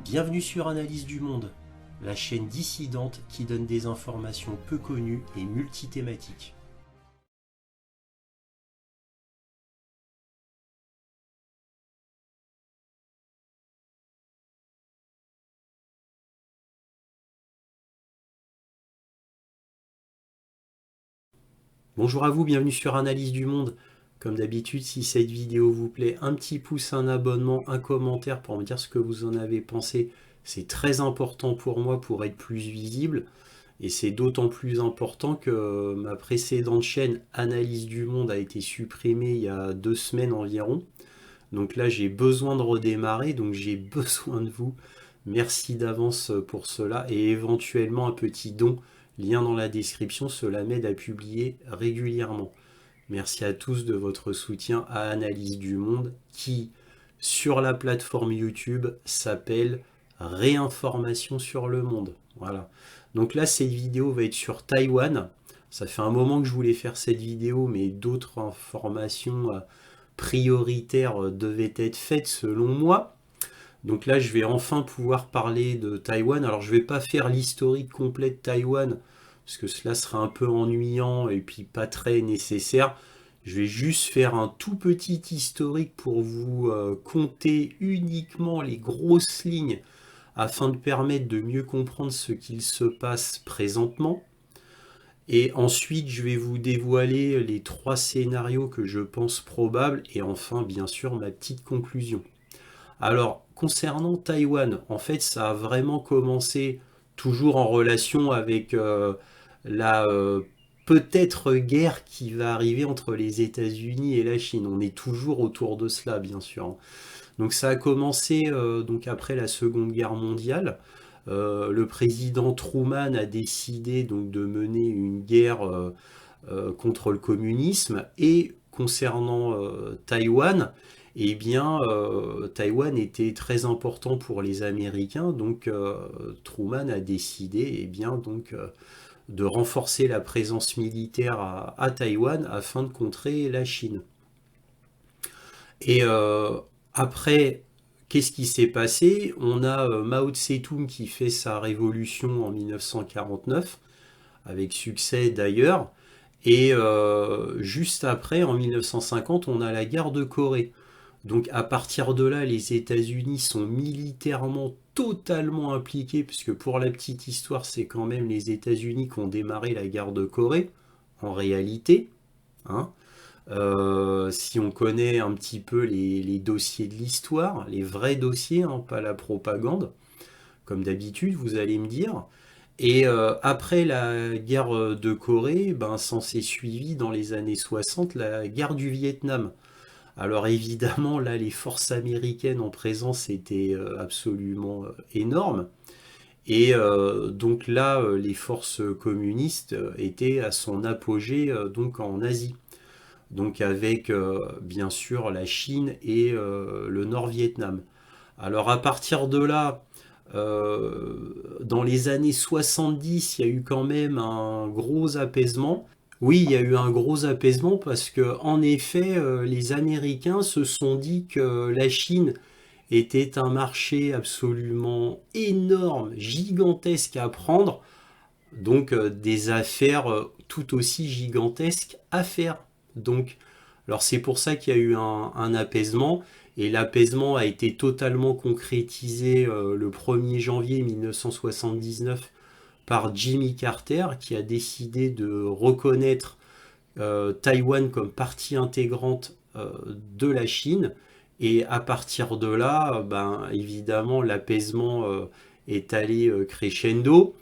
Bienvenue sur Analyse du Monde, la chaîne dissidente qui donne des informations peu connues et multithématiques. Bonjour à vous, bienvenue sur Analyse du Monde. Comme d'habitude, si cette vidéo vous plaît, un petit pouce, un abonnement, un commentaire pour me dire ce que vous en avez pensé. C'est très important pour moi pour être plus visible. Et c'est d'autant plus important que ma précédente chaîne Analyse du Monde a été supprimée il y a 2 semaines environ. Donc là, j'ai besoin de redémarrer, donc j'ai besoin de vous. Merci d'avance pour cela et éventuellement un petit don, lien dans la description, cela m'aide à publier régulièrement. Merci à tous de votre soutien à Analyse du Monde qui, sur la plateforme YouTube, s'appelle Réinformation sur le monde. Voilà. Donc là, cette vidéo va être sur Taïwan. Ça fait un moment que je voulais faire cette vidéo, mais d'autres informations prioritaires devaient être faites selon moi. Donc là, je vais enfin pouvoir parler de Taïwan. Alors, je ne vais pas faire l'historique complet de Taïwan, parce que cela serait un peu ennuyant et puis pas très nécessaire. Je vais juste faire un tout petit historique pour vous compter uniquement les grosses lignes afin de permettre de mieux comprendre ce qu'il se passe présentement. Et ensuite, je vais vous dévoiler les 3 scénarios que je pense probables et enfin, bien sûr, ma petite conclusion. Alors, concernant Taïwan, en fait, ça a vraiment commencé toujours en relation avec la peut-être guerre qui va arriver entre les États-Unis et la Chine. On est toujours autour de cela, bien sûr. Donc, ça a commencé donc après la Seconde Guerre mondiale. Le président Truman a décidé donc de mener une guerre contre le communisme et concernant Taïwan, eh bien, Taïwan était très important pour les Américains, donc Truman a décidé eh bien, donc, de renforcer la présence militaire à Taïwan afin de contrer la Chine. Et après, qu'est-ce qui s'est passé? On a Mao Tse-tung qui fait sa révolution en 1949, avec succès d'ailleurs, et juste après, en 1950, on a la guerre de Corée. Donc à partir de là, les États-Unis sont militairement totalement impliqués, puisque pour la petite histoire, c'est quand même les États-Unis qui ont démarré la guerre de Corée, en réalité. Hein. Si on connaît un petit peu les dossiers de l'histoire, les vrais dossiers, hein, pas la propagande, comme d'habitude, vous allez me dire. Et après la guerre de Corée, ben, s'en s'est suivi dans les années 60 la guerre du Vietnam. Alors évidemment, là, les forces américaines en présence étaient absolument énormes. Et donc là, les forces communistes étaient à son apogée donc en Asie. Donc avec bien sûr la Chine et le Nord-Vietnam. Alors à partir de là, dans les années 70, il y a eu quand même un gros apaisement. Oui, il y a eu un gros apaisement parce que, en effet, les Américains se sont dit que la Chine était un marché absolument énorme, gigantesque à prendre, donc des affaires tout aussi gigantesques à faire. Donc, alors c'est pour ça qu'il y a eu un apaisement, et l'apaisement a été totalement concrétisé le 1er janvier 1979 par Jimmy Carter, qui a décidé de reconnaître Taïwan comme partie intégrante de la Chine. Et à partir de là, ben, évidemment, l'apaisement est allé crescendo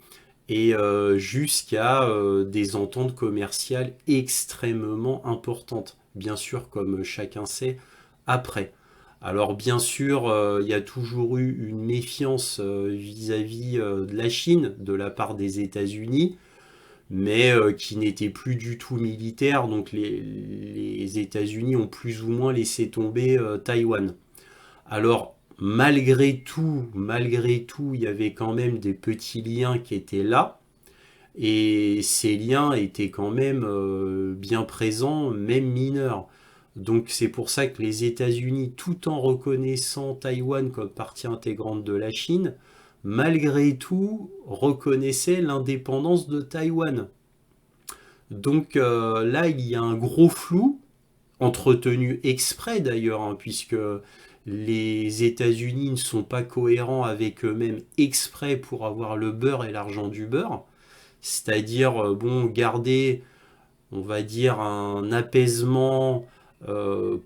et jusqu'à des ententes commerciales extrêmement importantes. Bien sûr, comme chacun sait, après. Alors bien sûr, il y a toujours eu une méfiance vis-à-vis de la Chine de la part des États-Unis, mais qui n'était plus du tout militaire. Donc les États-Unis ont plus ou moins laissé tomber Taïwan. Alors malgré tout, il y avait quand même des petits liens qui étaient là. Et ces liens étaient quand même bien présents, même mineurs. Donc c'est pour ça que les États-Unis, tout en reconnaissant Taïwan comme partie intégrante de la Chine, malgré tout reconnaissaient l'indépendance de Taïwan. Donc là, il y a un gros flou, entretenu exprès d'ailleurs, hein, puisque les États-Unis ne sont pas cohérents avec eux-mêmes exprès pour avoir le beurre et l'argent du beurre. C'est-à-dire, bon, garder, on va dire, un apaisement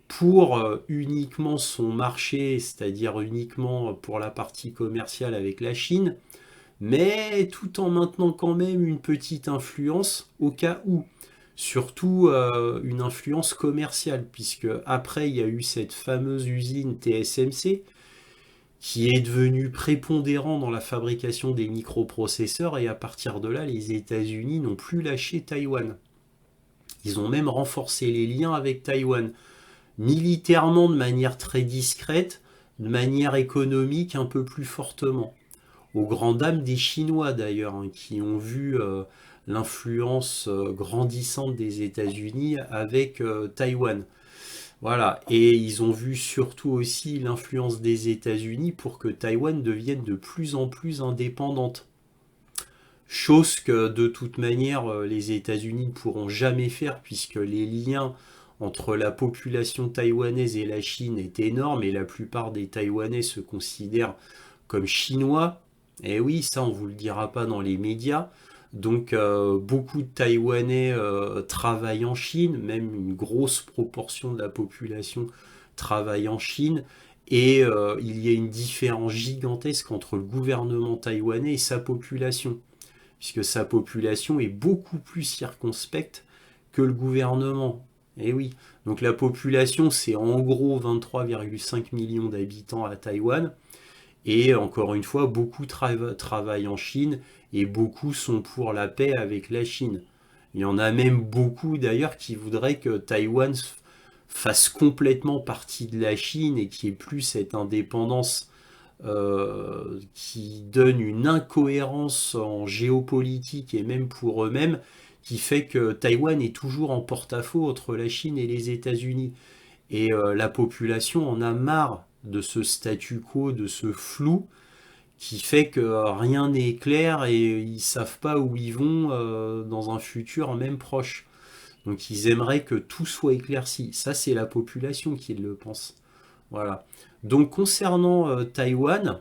pour uniquement son marché, c'est-à-dire uniquement pour la partie commerciale avec la Chine, mais tout en maintenant quand même une petite influence au cas où. Surtout une influence commerciale, puisque après il y a eu cette fameuse usine TSMC qui est devenue prépondérant dans la fabrication des microprocesseurs, et à partir de là, les États-Unis n'ont plus lâché Taïwan. Ils ont même renforcé les liens avec Taïwan, militairement de manière très discrète, de manière économique un peu plus fortement. Aux grandes dames des Chinois d'ailleurs, hein, qui ont vu l'influence grandissante des États-Unis avec Taïwan. Voilà, et ils ont vu surtout aussi l'influence des États-Unis pour que Taïwan devienne de plus en plus indépendante. Chose que de toute manière les États-Unis ne pourront jamais faire, puisque les liens entre la population taïwanaise et la Chine est énorme, et la plupart des Taïwanais se considèrent comme chinois. Et oui, ça on vous le dira pas dans les médias. Donc beaucoup de Taïwanais travaillent en Chine, même une grosse proportion de la population travaille en Chine. Et il y a une différence gigantesque entre le gouvernement taïwanais et sa population, puisque sa population est beaucoup plus circonspecte que le gouvernement. Et oui, donc la population, c'est en gros 23,5 millions d'habitants à Taïwan, et encore une fois, beaucoup travaillent en Chine, et beaucoup sont pour la paix avec la Chine. Il y en a même beaucoup d'ailleurs qui voudraient que Taïwan fasse complètement partie de la Chine, et qu'il n'y ait plus cette indépendance qui donne une incohérence en géopolitique et même pour eux-mêmes, qui fait que Taïwan est toujours en porte-à-faux entre la Chine et les États-Unis. Et la population en a marre de ce statu quo, de ce flou, qui fait que rien n'est clair, et ils ne savent pas où ils vont dans un futur même proche. Donc ils aimeraient que tout soit éclairci. Ça, c'est la population qui le pense. Voilà. Donc concernant Taïwan,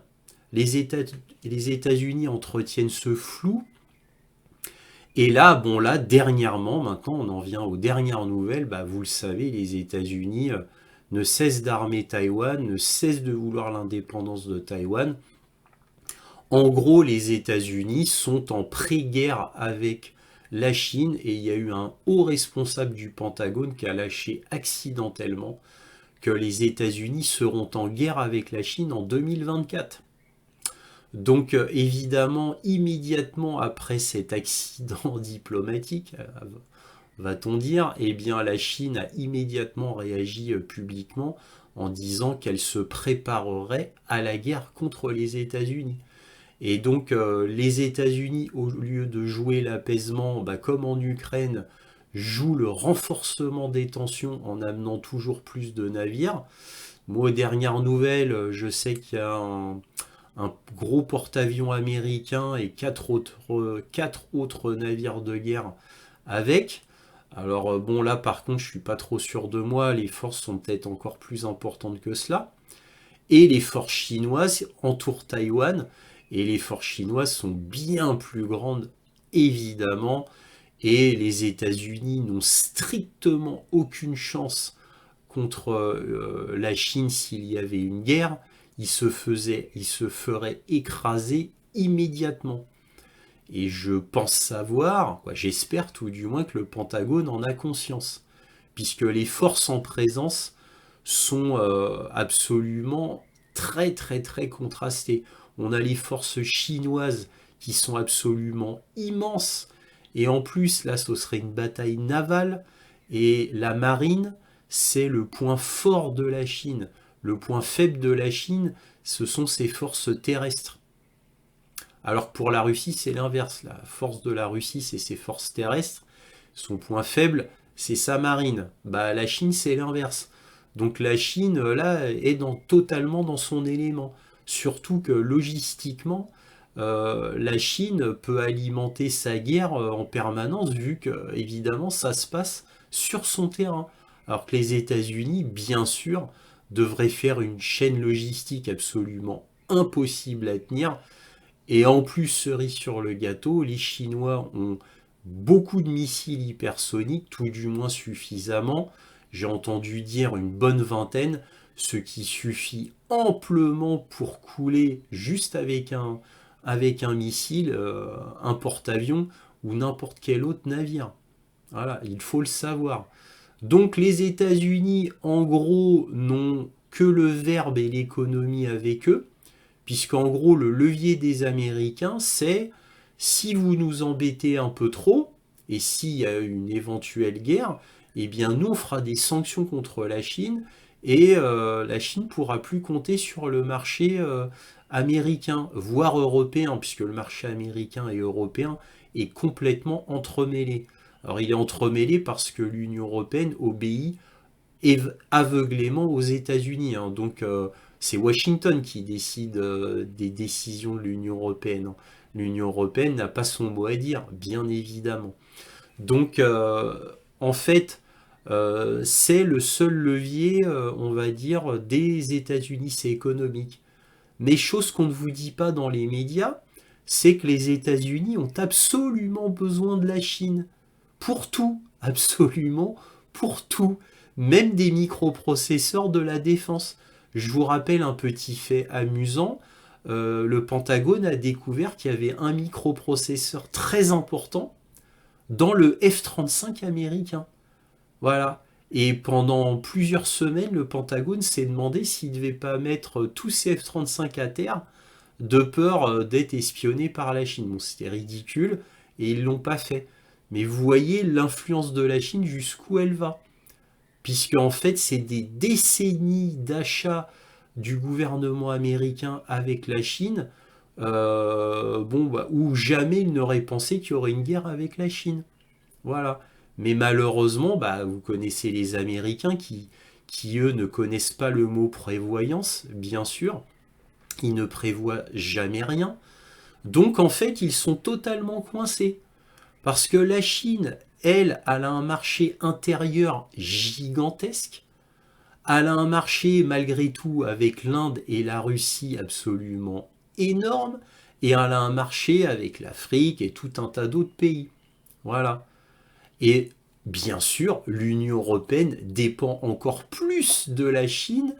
les États-Unis entretiennent ce flou. Et là, bon là, dernièrement, maintenant on en vient aux dernières nouvelles, bah, vous le savez, les États-Unis ne cessent d'armer Taïwan, ne cessent de vouloir l'indépendance de Taïwan. En gros, les États-Unis sont en pré-guerre avec la Chine, et il y a eu un haut responsable du Pentagone qui a lâché accidentellement que les États-Unis seront en guerre avec la Chine en 2024. Donc évidemment, immédiatement après cet accident diplomatique, va-t-on dire, eh bien la Chine a immédiatement réagi publiquement en disant qu'elle se préparerait à la guerre contre les États-Unis. Et donc les États-Unis, au lieu de jouer l'apaisement, bah, comme en Ukraine, jouent le renforcement des tensions en amenant toujours plus de navires. Moi, aux dernières nouvelles, je sais qu'il y a un gros porte-avions américain et quatre autres navires de guerre avec. Alors bon, là par contre, je suis pas trop sûr de moi, les forces sont peut-être encore plus importantes que cela. Et les forces chinoises entourent Taïwan, et les forces chinoises sont bien plus grandes, évidemment, et les États-Unis n'ont strictement aucune chance contre la Chine s'il y avait une guerre. Ils se feraient écraser immédiatement. Et je pense savoir, j'espère tout du moins que le Pentagone en a conscience, puisque les forces en présence sont absolument très très très contrastées. On a les forces chinoises qui sont absolument immenses, et en plus là ce serait une bataille navale, et la marine c'est le point fort de la Chine. Le point faible de la Chine, ce sont ses forces terrestres. Alors que pour la Russie, c'est l'inverse. La force de la Russie, c'est ses forces terrestres. Son point faible, c'est sa marine. Bah, la Chine, c'est l'inverse. Donc la Chine, là, est totalement dans son élément. Surtout que logistiquement, la Chine peut alimenter sa guerre en permanence, vu que, évidemment, ça se passe sur son terrain. Alors que les États-Unis, bien sûr, devraient faire une chaîne logistique absolument impossible à tenir. Et en plus, cerise sur le gâteau, les Chinois ont beaucoup de missiles hypersoniques, tout du moins suffisamment. J'ai entendu dire une bonne vingtaine, ce qui suffit amplement pour couler juste avec un missile, un porte-avions ou n'importe quel autre navire. Voilà, il faut le savoir. Donc les États-Unis, en gros, n'ont que le verbe et l'économie avec eux, puisqu'en gros, le levier des Américains, c'est si vous nous embêtez un peu trop, et s'il y a une éventuelle guerre, eh bien nous, on fera des sanctions contre la Chine, et la Chine pourra plus compter sur le marché américain, voire européen, puisque le marché américain et européen est complètement entremêlé. Alors il est entremêlé parce que l'Union européenne obéit aveuglément aux États-Unis. Hein. Donc c'est Washington qui décide des décisions de l'Union européenne. Hein. L'Union européenne n'a pas son mot à dire, bien évidemment. Donc en fait, c'est le seul levier, on va dire, des États-Unis, c'est économique. Mais chose qu'on ne vous dit pas dans les médias, c'est que les États-Unis ont absolument besoin de la Chine. Pour tout, absolument pour tout. Même des microprocesseurs de la défense. Je vous rappelle un petit fait amusant. Le Pentagone a découvert qu'il y avait un microprocesseur très important dans le F-35 américain. Voilà. Et pendant plusieurs semaines, le Pentagone s'est demandé s'il ne devait pas mettre tous ces F-35 à terre de peur d'être espionné par la Chine. Bon, c'était ridicule et ils ne l'ont pas fait. Mais vous voyez l'influence de la Chine jusqu'où elle va. Puisque en fait, c'est des décennies d'achats du gouvernement américain avec la Chine, où jamais il n'aurait pensé qu'il y aurait une guerre avec la Chine. Voilà. Mais malheureusement, vous connaissez les Américains qui, eux, ne connaissent pas le mot prévoyance, bien sûr. Ils ne prévoient jamais rien. Donc, en fait, ils sont totalement coincés. Parce que la Chine, elle a un marché intérieur gigantesque. Elle a un marché, malgré tout, avec l'Inde et la Russie absolument énorme. Et elle a un marché avec l'Afrique et tout un tas d'autres pays. Voilà. Et bien sûr, l'Union européenne dépend encore plus de la Chine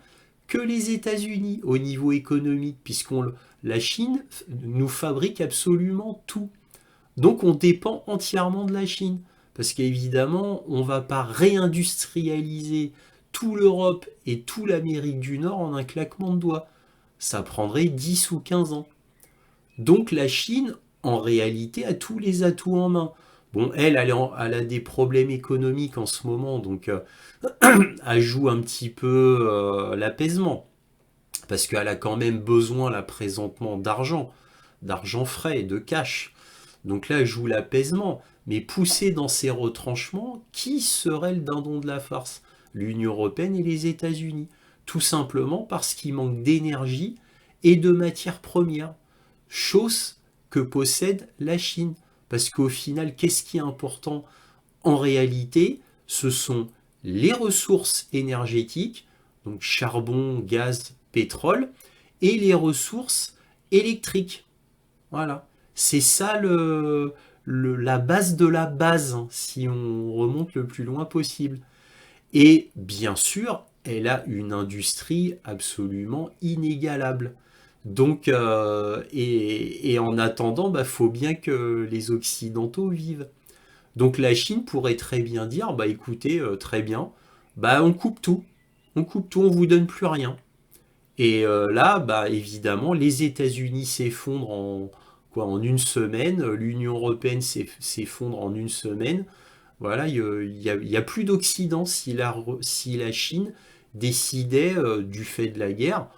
que les États-Unis au niveau économique, la Chine nous fabrique absolument tout. Donc on dépend entièrement de la Chine. Parce qu'évidemment, on ne va pas réindustrialiser tout l'Europe et tout l'Amérique du Nord en un claquement de doigts. Ça prendrait 10 ou 15 ans. Donc la Chine, en réalité, a tous les atouts en main. Bon, elle a des problèmes économiques en ce moment, donc elle joue un petit peu l'apaisement. Parce qu'elle a quand même besoin, là, présentement, d'argent frais, de cash. Donc là, elle joue l'apaisement. Mais poussée dans ses retranchements, qui serait le dindon de la farce? L'Union européenne et les États-Unis. Tout simplement parce qu'il manque d'énergie et de matières premières. Chose que possède la Chine. Parce qu'au final, qu'est-ce qui est important en réalité? Ce sont les ressources énergétiques, donc charbon, gaz, pétrole, et les ressources électriques. Voilà. C'est ça la base de la base, hein, si on remonte le plus loin possible. Et bien sûr, elle a une industrie absolument inégalable. Donc, et en attendant, faut bien que les Occidentaux vivent. Donc la Chine pourrait très bien dire, écoutez, très bien, on coupe tout. On coupe tout, on vous donne plus rien. Et là, évidemment, les États-Unis s'effondrent en une semaine, l'Union européenne s'effondre en une semaine. Voilà, il y a plus d'Occident si la Chine décidait, du fait de la guerre,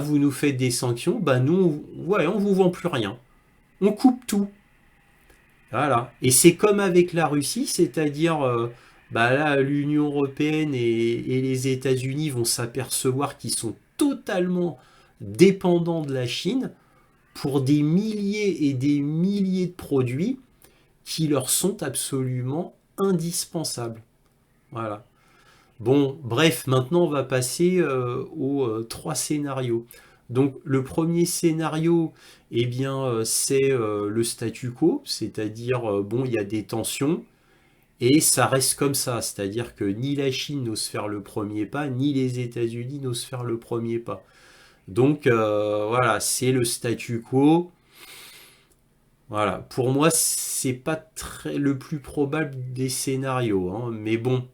vous nous faites des sanctions, nous, on vous vend plus rien. On coupe tout. Voilà. Et c'est comme avec la Russie, c'est-à-dire, bah là, l'Union européenne et les États-Unis vont s'apercevoir qu'ils sont totalement dépendants de la Chine pour des milliers et des milliers de produits qui leur sont absolument indispensables. Voilà. Bon, bref, maintenant on va passer aux trois scénarios. Donc le premier scénario, eh bien, c'est le statu quo, c'est-à-dire, bon, il y a des tensions, et ça reste comme ça, c'est-à-dire que ni la Chine n'ose faire le premier pas, ni les États-Unis n'osent faire le premier pas. Donc voilà, c'est le statu quo. Voilà, pour moi, c'est pas très le plus probable des scénarios, hein, mais bon,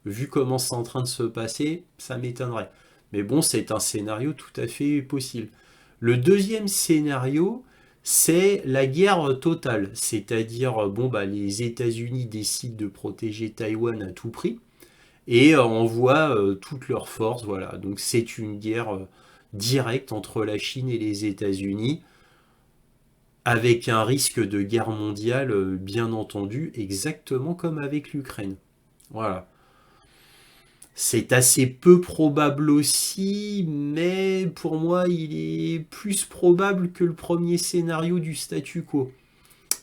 vu comment c'est en train de se passer, ça m'étonnerait. Mais bon, c'est un scénario tout à fait possible. Le deuxième scénario, c'est la guerre totale, c'est-à-dire bon bah les États-Unis décident de protéger Taïwan à tout prix et envoient toutes leurs forces, voilà. Donc c'est une guerre directe entre la Chine et les États-Unis avec un risque de guerre mondiale bien entendu, exactement comme avec l'Ukraine. Voilà. C'est assez peu probable aussi, mais pour moi, il est plus probable que le premier scénario du statu quo.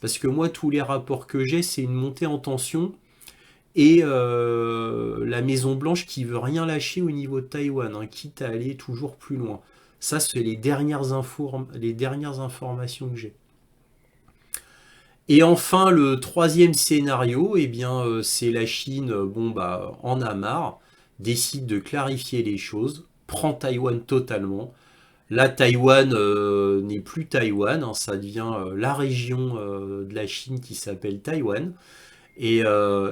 Parce que moi, tous les rapports que j'ai, c'est une montée en tension et la Maison Blanche qui veut rien lâcher au niveau de Taïwan, hein, quitte à aller toujours plus loin. Ça, c'est les dernières informations que j'ai. Et enfin, le troisième scénario, eh bien, c'est la Chine, bon, bah, en a marre, décide de clarifier les choses, prend Taïwan totalement. Là, Taïwan n'est plus Taïwan, hein, ça devient la région de la Chine qui s'appelle Taïwan, et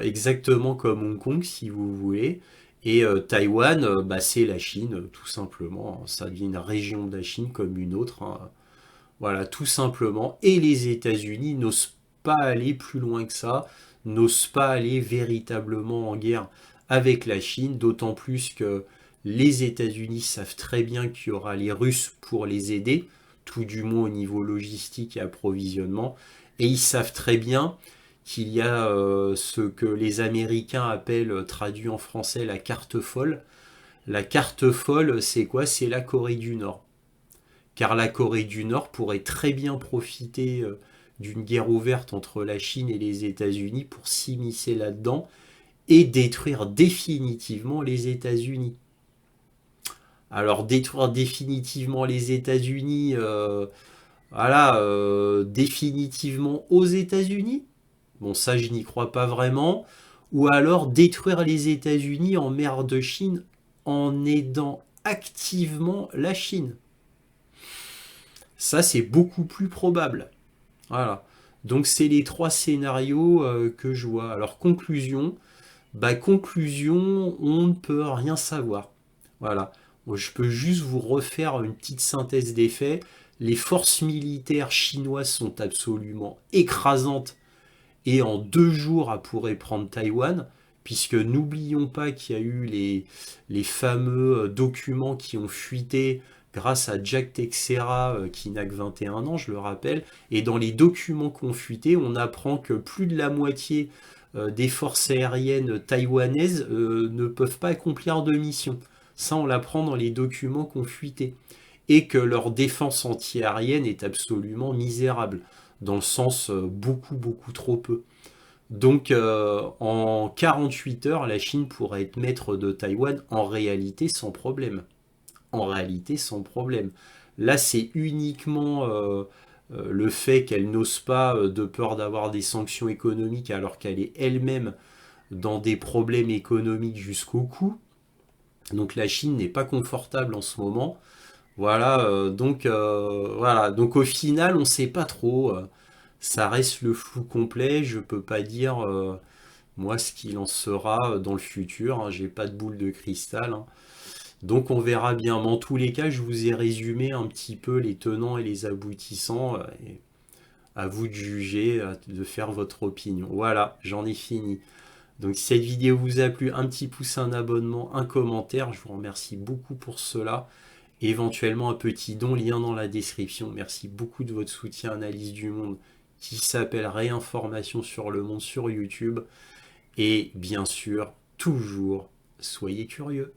exactement comme Hong Kong, si vous voulez. Et Taïwan, bah, c'est la Chine, tout simplement. Ça devient une région de la Chine comme une autre, hein. Voilà, tout simplement. Et les États-Unis n'osent pas aller plus loin que ça, n'osent pas aller véritablement en guerre avec la Chine, d'autant plus que les États-Unis savent très bien qu'il y aura les Russes pour les aider, tout du moins au niveau logistique et approvisionnement, et ils savent très bien qu'il y a ce que les Américains appellent, traduit en français, la carte folle. La carte folle, c'est quoi? C'est la Corée du Nord, car la Corée du Nord pourrait très bien profiter d'une guerre ouverte entre la Chine et les États-Unis pour s'immiscer là-dedans et détruire définitivement les États-Unis. Alors détruire définitivement les États-Unis, voilà, définitivement aux États-Unis, bon ça je n'y crois pas vraiment, ou alors détruire les États-Unis en mer de Chine en aidant activement la Chine. Ça c'est beaucoup plus probable. Voilà. Donc c'est les trois scénarios que je vois. Alors conclusion, bah conclusion, on ne peut rien savoir. Voilà. Moi, je peux juste vous refaire une petite synthèse des faits. Les forces militaires chinoises sont absolument écrasantes et en 2 jours, elle pourrait prendre Taïwan, puisque n'oublions pas qu'il y a eu les fameux documents qui ont fuité grâce à Jack Texera, qui n'a que 21 ans, je le rappelle, et dans les documents qui ont fuité, on apprend que plus de la moitié des forces aériennes taïwanaises ne peuvent pas accomplir de mission. Ça, on l'apprend dans les documents qui ont fuité. Et que leur défense antiaérienne est absolument misérable, dans le sens beaucoup, beaucoup trop peu. Donc en 48 heures, la Chine pourrait être maître de Taïwan en réalité sans problème. En réalité sans problème. Là, c'est uniquement le fait qu'elle n'ose pas, de peur d'avoir des sanctions économiques, alors qu'elle est elle-même dans des problèmes économiques jusqu'au cou. Donc la Chine n'est pas confortable en ce moment. Voilà, voilà. Donc au final, on ne sait pas trop. Ça reste le flou complet. Je peux pas dire moi ce qu'il en sera dans le futur, hein. J'ai pas de boule de cristal, hein. Donc on verra bien. Mais en tous les cas, je vous ai résumé un petit peu les tenants et les aboutissants. Et à vous de juger, de faire votre opinion. Voilà, j'en ai fini. Donc si cette vidéo vous a plu, un petit pouce, un abonnement, un commentaire. Je vous remercie beaucoup pour cela. Éventuellement un petit don, lien dans la description. Merci beaucoup de votre soutien, Analyse du Monde, qui s'appelle Réinformation sur le monde sur YouTube. Et bien sûr, toujours, soyez curieux.